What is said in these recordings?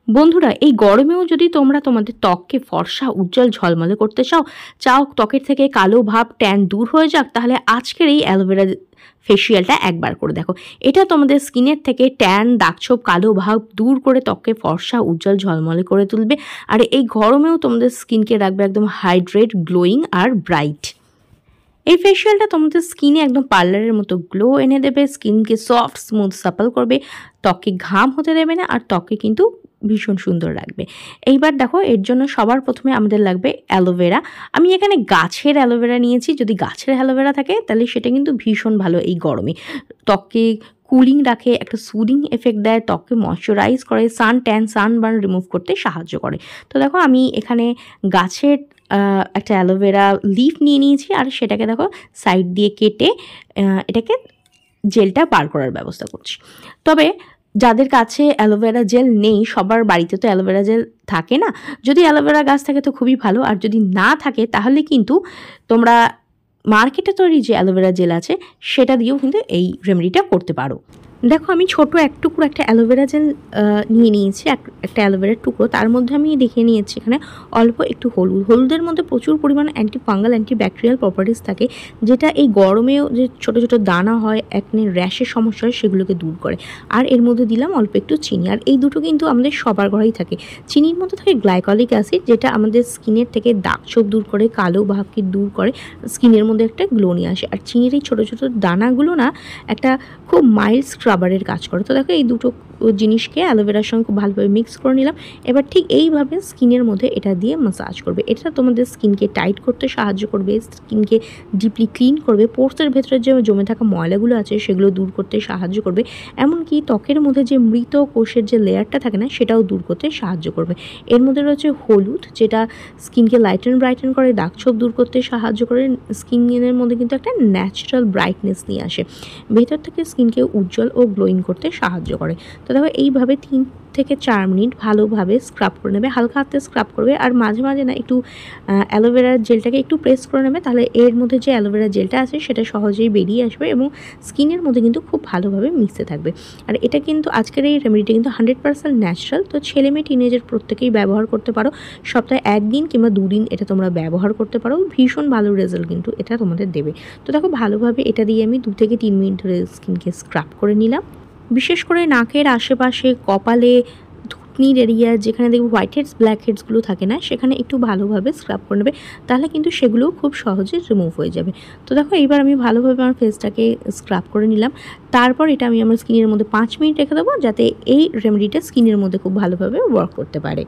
বন্ধুরা, এই গরমেও যদি তোমরা তোমাদের ত্বককে ফর্সা, উজ্জ্বল, ঝলমলে করতে চাও ত্বকের থেকে কালো ভাব, ট্যান দূর হয়ে যাক, তাহলে আজকের এই অ্যালোভেরা ফেসিয়ালটা একবার করে দেখো। এটা তোমাদের স্কিনের থেকে ট্যান, দাগছোপ, কালো ভাব দূর করে ত্বককে ফর্সা, উজ্জ্বল, ঝলমলে করে তুলবে। আর এই গরমেও তোমাদের স্কিনকে রাখবে একদম হাইড্রেট, গ্লোয়িং আর ব্রাইট। এই ফেসিয়ালটা তোমাদের স্কিনে একদম পার্লারের মতো গ্লো এনে দেবে, স্কিনকে সফট, স্মুথ, সাপল করবে, ত্বকে ঘাম হতে দেবে না, আর ত্বককে কিন্তু ভীষণ সুন্দর রাখবে। এইবার দেখো, এর জন্য সবার প্রথমে আমাদের লাগবে অ্যালোভেরা। আমি এখানে গাছের অ্যালোভেরা নিয়েছি। যদি গাছের অ্যালোভেরা থাকে তাহলে সেটা কিন্তু ভীষণ ভালো এই গরমে। ত্বককে কুলিং রাখে, একটা সুদিং এফেক্ট দেয়, ত্বককে ময়শ্চারাইজ করে, সানবার্ন রিমুভ করতে সাহায্য করে। তো দেখো, আমি এখানে গাছের একটা অ্যালোভেরা লিফ নিয়ে নিয়েছি, আর সেটাকে দেখো সাইড দিয়ে কেটে এটাকে জেলটা বার করার ব্যবস্থা করছি। তবে যাদের কাছে অ্যালোভেরা জেল নেই, সবার বাড়িতে তো অ্যালোভেরা জেল থাকে না। যদি অ্যালোভেরা গাছ থাকে তো খুবই ভালো, আর যদি না থাকে তাহলে কিন্তু তোমরা মার্কেটে তৈরি যে অ্যালোভেরা জেল আছে সেটা দিয়েও কিন্তু এই রেমেডিটা করতে পারো। দেখো, আমি ছোট এক টুকরো একটা অ্যালোভেরা জেল নিয়ে নিয়েছি, একটা অ্যালোভেরার টুকরো। তার মধ্যে আমি দেখে নিয়েছি এখানে অল্প একটু হলুদের মধ্যে প্রচুর পরিমাণে অ্যান্টিফাঙ্গাল, অ্যান্টিব্যাকটেরিয়াল প্রপার্টিস থাকে, যেটা এই গরমেও যে ছোট ছোট দানা হয়, একনে র্যাশের সমস্যা হয়, সেগুলোকে দূর করে। আর এর মধ্যে দিলাম অল্প একটু চিনি। আর এই দুটো কিন্তু আমাদের সবার ঘরেই থাকে। চিনির মধ্যে থাকে গ্লাইকলিক অ্যাসিড, যেটা আমাদের স্কিনের থেকে দাগছোপ দূর করে, কালো ভাবকে দূর করে, স্কিনের মধ্যে একটা গ্লো নিয়ে আসে। আর চিনির এই ছোটো ছোটো দানাগুলো না একটা খুব মাইল্ড স্ক্রাবারের কাজ করে। তো দেখো, এই দুটো জিনিসকে অ্যালোভেরার সঙ্গে খুব ভালোভাবে মিক্স করে নিলাম। এবার ঠিক এইভাবে স্কিনের মধ্যে এটা দিয়ে ম্যাসাজ করবে। এটা তোমাদের স্কিনকে টাইট করতে সাহায্য করবে, স্কিনকে ডিপলি ক্লিন করবে, পোর্সের ভেতরে যে জমে থাকা ময়লাগুলো আছে সেগুলো দূর করতে সাহায্য করবে। এমনকি ত্বকের মধ্যে যে মৃত কোষের যে লেয়ারটা থাকে না, সেটাও দূর করতে সাহায্য করবে। এর মধ্যে রয়েছে হলুদ, যেটা স্কিনকে ব্রাইটেন করে, দাগছোপ দূর করতে সাহায্য করে, স্কিনের মধ্যে কিন্তু একটা ন্যাচারাল ব্রাইটনেস নিয়ে আসে, ভেতর থেকে স্কিনকে উজ্জ্বল ও গ্লোয়িং করতে সাহায্য করে। তো দেখো, এইভাবে 3 থেকে 4 মিনিট ভালোভাবে স্ক্রাব করে নেবে, হালকা হাতে স্ক্রাব করবে। আর মাঝে মাঝে না একটু অ্যালোভেরার জেলটাকে একটু প্রেস করে নেবে, তাহলে এর মধ্যে যে অ্যালোভেরা জেলটা আছে সেটা সহজেই বেরিয়ে আসবে এবং স্কিনের মধ্যে কিন্তু খুব ভালোভাবে মিশতে থাকবে। আর এটা কিন্তু আজকের এই রেমেডিটা কিন্তু 100% ন্যাচারাল। তো ছেলে মেয়ে টিনেজার প্রত্যেকেই ব্যবহার করতে পারো। সপ্তাহে 1 দিন কিংবা 2 দিন এটা তোমরা ব্যবহার করতে পারো। ভীষণ ভালো রেজাল্ট কিন্তু এটা তোমাদের দেবে। তো দেখো, ভালোভাবে এটা দিয়ে আমি 2 থেকে 3 মিনিট ধরে স্কিনকে স্ক্রাব করে নিলাম। বিশেষ করে নাকের আশেপাশে, কপালে, থুতনির এরিয়া, যেখানে দেখবে হোয়াইট হেডস, ব্ল্যাক হেডসগুলো থাকে না, সেখানে একটু ভালোভাবে স্ক্রাব করে নেবে, তাহলে কিন্তু সেগুলোও খুব সহজে রিমুভ হয়ে যাবে। তো দেখো, এইবার আমি ভালোভাবে আমার ফেসটাকে স্ক্রাব করে নিলাম। তারপর এটা আমি আমার স্কিনের মধ্যে 5 মিনিট রেখে দেবো, যাতে এই রেমেডিটা স্কিনের মধ্যে খুব ভালোভাবে ওয়ার্ক করতে পারে।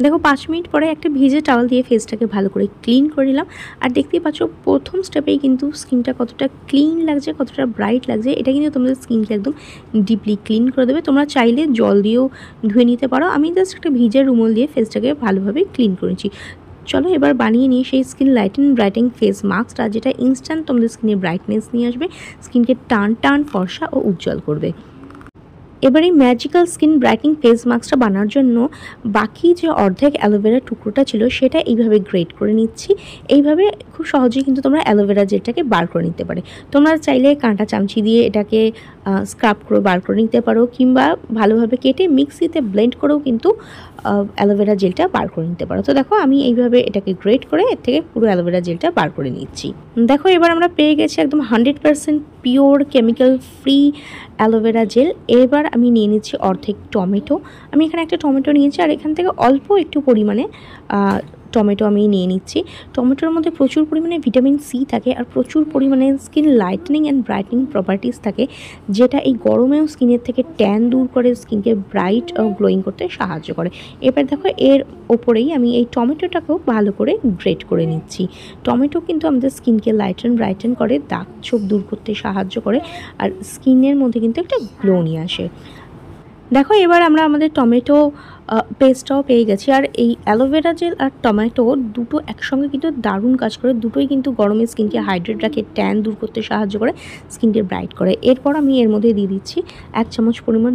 দেখো, 5 মিনিট পরে একটা ভিজে টাওয়াল দিয়ে ফেসটাকে ভালো করে ক্লিন করে নিলাম। আর দেখতেই পাচ্ছ, প্রথম স্টেপেই কিন্তু স্কিনটা কতটা ক্লিন লাগছে, কতটা ব্রাইট লাগছে। এটা কিন্তু তোমাদের স্কিনকে একদম ডিপলি ক্লিন করে দেবে। তোমরা চাইলে জল দিয়েও ধুয়ে নিতে পারো। আমি জাস্ট একটা ভিজে রুমাল দিয়ে ফেসটাকে ভালোভাবে ক্লিন করেছি। চলো, এবার বানিয়ে নিই সেই স্কিন ব্রাইটেনিং ফেস মাস্কটা, যেটা ইনস্ট্যান্ট তোমাদের স্কিনে ব্রাইটনেস নিয়ে আসবে, স্কিনকে টান ফর্সা ও উজ্জ্বল করবে। এবার এই ম্যাজিক্যাল স্কিন ব্রাইটনিং ফেস মাস্কটা বানানোর জন্য বাকি যে অর্ধেক অ্যালোভেরার টুকরোটা ছিল সেটা এইভাবে গ্রেট করে নিচ্ছি। এইভাবে খুব সহজেই কিন্তু তোমরা অ্যালোভেরা জেলটাকে বার করে নিতে পারে। তোমরা চাইলে কাঁটা চামচি দিয়ে এটাকে স্ক্রাব করে বার করে নিতে পারো, কিংবা ভালোভাবে কেটে মিক্সিতে ব্লেন্ড করেও কিন্তু অ্যালোভেরা জেলটা বার করে নিতে পারো। তো দেখো, আমি এইভাবে এটাকে গ্রেট করে এর থেকে পুরো অ্যালোভেরা জেলটা বার করে নিচ্ছি। দেখো, এবার আমরা পেয়ে গেছি একদম 100% pure, chemical free aloe vera gel. এবার আমি নিয়ে নিচ্ছি অর্ধেক টমেটো। আমি এখানে একটা টমেটো নিয়েছি, আর এখান থেকে অল্প একটু পরিমাণে টমেটো আমি নিয়ে নিচ্ছি। টমেটোর মধ্যে প্রচুর পরিমাণে ভিটামিন সি থাকে, আর প্রচুর পরিমাণে skin lightning and brightening properties থাকে, যেটা এই গরমেও স্কিনের থেকে ট্যান দূর করে, স্কিনকে ব্রাইট ও গ্লোয়িং করতে সাহায্য করে। এবার দেখো, এর ওপরেই আমি এই টমেটোটাকেও ভালো করে গ্রেট করে নিচ্ছি। টমেটো কিন্তু আমাদের স্কিনকে ব্রাইটেন করে, দাগ ছোপ দূর করতে সাহায্য করে, আর স্কিনের মধ্যে কিন্তু একটা গ্লো নিয়ে আসে। দেখো, এবার আমরা আমাদের টমেটো পেস্টটাও পেয়ে গেছি। আর এই অ্যালোভেরা জেল আর টমেটো দুটো একসঙ্গে কিন্তু দারুণ কাজ করে। দুটোই কিন্তু গরমে স্কিনকে হাইড্রেট রাখে, ট্যান দূর করতে সাহায্য করে, স্কিনকে ব্রাইট করে। এরপর আমি এর মধ্যে দিয়ে দিচ্ছি 1 চামচ পরিমাণ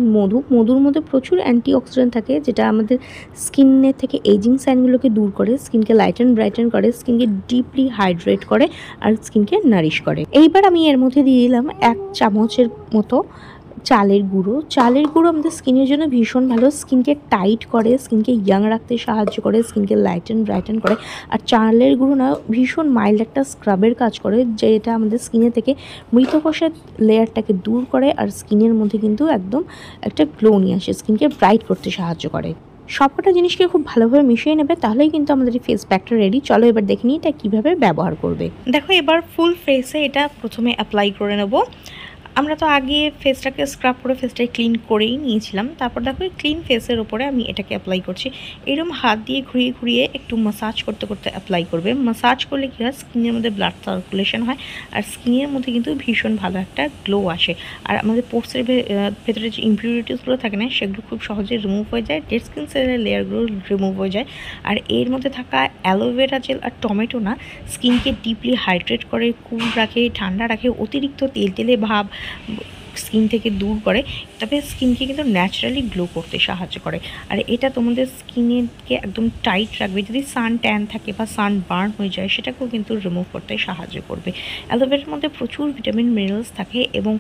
মধুর মধ্যে প্রচুর অ্যান্টিঅক্সিডেন্ট থাকে, যেটা আমাদের স্কিনের থেকে এজিং সাইনগুলোকে দূর করে, স্কিনকে ব্রাইটেন করে, স্কিনকে ডিপলি হাইড্রেট করে, আর স্কিনকে নারিশ করে। এইবার আমি এর মধ্যে দিয়ে দিলাম 1 চামচের মতো চালের গুঁড়ো আমাদের স্কিনের জন্য ভীষণ ভালো, স্কিনকে টাইট করে, স্কিনকে ইয়াং রাখতে সাহায্য করে, স্কিনকে ব্রাইটেন করে। আর চালের গুঁড়ো না ভীষণ মাইল্ড একটা স্ক্রাবের কাজ করে, যেটা আমাদের স্কিনে থেকে মৃত কোষের লেয়ারটাকে দূর করে আর স্কিনের মধ্যে কিন্তু একদম একটা গ্লো নিয়ে আসে, স্কিনকে ব্রাইট করতে সাহায্য করে। সবকটা জিনিসকে খুব ভালোভাবে মিশিয়ে নেবে, তাহলেই কিন্তু আমাদের এই ফেস প্যাকটা রেডি। চলো এবার দেখে নিই এটা কীভাবে ব্যবহার করবে। দেখো এবার ফুল ফেসে এটা প্রথমে অ্যাপ্লাই করে নেব। আমরা তো আগে ফেসটাকে স্ক্রাব করে ফেসটাকে ক্লিন করেই নিয়েছিলাম, তারপর দেখো ক্লিন ফেসের ওপরে আমি এটাকে অ্যাপ্লাই করছি। এরকম হাত দিয়ে ঘুরিয়ে ঘুরিয়ে একটু মাসাজ করতে করতে অ্যাপ্লাই করবে। মাসাজ করলে কী হয়, স্কিনের মধ্যে ব্লাড সার্কুলেশন হয় আর স্কিনের মধ্যে কিন্তু ভীষণ ভালো একটা গ্লো আসে। আর আমাদের পোর্সের ভেতরে যে ইমপিউরিটিসগুলো থাকে না, সেগুলো খুব সহজে রিমুভ হয়ে যায়, ডেড স্কিন সেলের লেয়ারগুলো রিমুভ হয়ে যায়। আর এর মধ্যে থাকা অ্যালোভেরা জেল আর টমেটো না স্কিনকে ডিপলি হাইড্রেট করে, কুল রাখে, ঠান্ডা রাখে, অতিরিক্ত তেলতেলে ভাব স্কিন থেকে দূর করে, তবে স্কিনকে কিন্তু ন্যাচারালি গ্লো করতে সাহায্য করে। আর এটা তোমাদের স্কিনকে একদম টাইট রাখবে, যদি সান ট্যান থাকে বা সান বার্ন হয়ে যায় সেটাকেও কিন্তু রিমুভ করতে সাহায্য করবে। অ্যালোভেরার মধ্যে প্রচুর ভিটামিন মিনারেলস থাকে এবং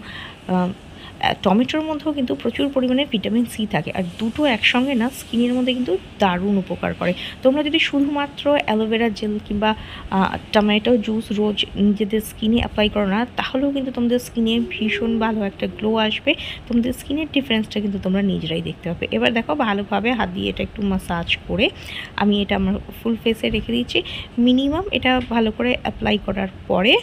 টমেটোর মধ্যেও কিন্তু প্রচুর পরিমাণে ভিটামিন সি থাকে, আর দুটো একসঙ্গে না স্কিনের মধ্যে কিন্তু দারুণ উপকার করে। তোমরা যদি শুধুমাত্র অ্যালোভেরা জেল কিংবা টমেটো জুস রোজ নিজেদের স্কিনে অ্যাপ্লাই করো না, তাহলেও কিন্তু তোমাদের স্কিনে ভীষণ ভালো একটা গ্লো আসবে। তোমাদের স্কিনের ডিফারেন্সটা কিন্তু তোমরা নিজেরাই দেখতে পাবে। এবার দেখো ভালোভাবে হাত দিয়ে এটা একটু মাসাজ করে আমি এটা আমার ফুল ফেসে রেখে দিচ্ছি। মিনিমাম এটা ভালো করে অ্যাপ্লাই করার পরে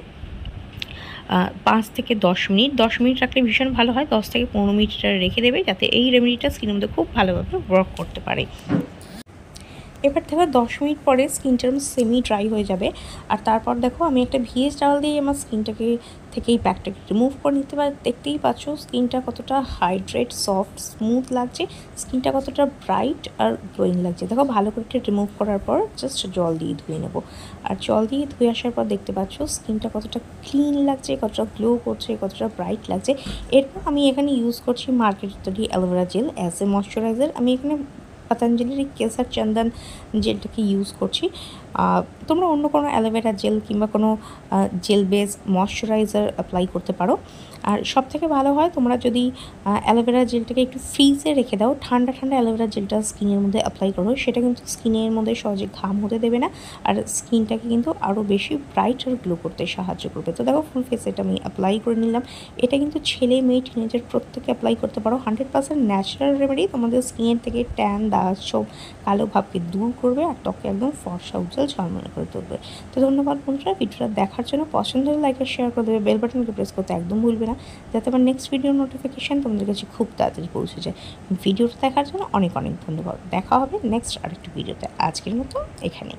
5 থেকে 10 মিনিট, 10 মিনিট রাখলে ভীষণ ভালো হয়। 10 থেকে 15 মিনিট রেখে দেবে, যাতে এই রেমেডিটা স্কিনের মধ্যে খুব ভালোভাবে ওয়ার্ক করতে পারে। এবার দেখো 10 মিনিট পরে স্কিনটা সেমি ড্রাই হয়ে যাবে। আর তারপর দেখো আমি একটা ভিএস টাওয়াল দিয়ে আমার স্কিনটাকে থেকে এই প্যাকটাকে রিমুভ করে নিতে পারি। দেখতেই পাচ্ছ স্কিনটা কতটা হাইড্রেট, সফট, স্মুথ লাগছে, স্কিনটা কতটা ব্রাইট আর গ্লোয়িং লাগছে। দেখো ভালো করে রিমুভ করার পর জাস্ট জল দিয়ে ধুয়ে নেব। আর জল দিয়ে ধুয়ে আসার পর দেখতে পাচ্ছ স্কিনটা কতটা ক্লিন লাগছে, কতটা গ্লো করছে, কতটা ব্রাইট লাগছে। এরপর আমি এখানে ইউজ করছি মার্কেটের তৈরি aloe vera gel as a moisturiser. আমি এখানে পতঞ্জলির কেসার চন্দন জেলটাকে ইউজ করছি। তোমরা অন্য কোনো অ্যালোভেরা জেল কিংবা কোনো জেল বেস ময়শ্চারাইজার অ্যাপ্লাই করতে পারো। আর সব থেকে ভালো হয় তোমরা যদি অ্যালোভেরা জেলটাকে একটু ফ্রিজে রেখে দাও, ঠান্ডা ঠান্ডা অ্যালোভেরা জেলটা স্কিনের মধ্যে অ্যাপ্লাই করো, সেটা কিন্তু স্কিনের মধ্যে সহজে ঘাম হতে দেবে না আর স্কিনটাকে কিন্তু আরও বেশি ব্রাইট আর গ্লো করতে সাহায্য করবে। তো দেখো ফুল ফেসে এটা আমি অ্যাপ্লাই করে নিলাম। এটা কিন্তু ছেলে মেয়ে টিনেজার প্রত্যেকে অ্যাপ্লাই করতে পারো। 100% ন্যাচারাল রেমেডি, তোমাদের স্কিনের থেকে ট্যান, দাগ, সব কালো ভাবকে দূর করবে আর ত্বকে একদম ফর্সা উজ্জ্বল ঝলমলে করে তুলবে। তো ধন্যবাদ বন্ধুরা, ভিডিওটা দেখার জন্য। পছন্দ হলে লাইক আর শেয়ার করে দেবে, বেল বাটনকে প্রেস করতে একদম ভুলবে না, যাতে আমার নেক্সট ভিডিওর নোটিফিকেশান তোমাদের কাছে খুব তাড়াতাড়ি পৌঁছে যায়। ভিডিওটা দেখার জন্য অনেক অনেক ধন্যবাদ। দেখা হবে নেক্সট আরেকটি ভিডিওতে। আজকের মতো এখানে।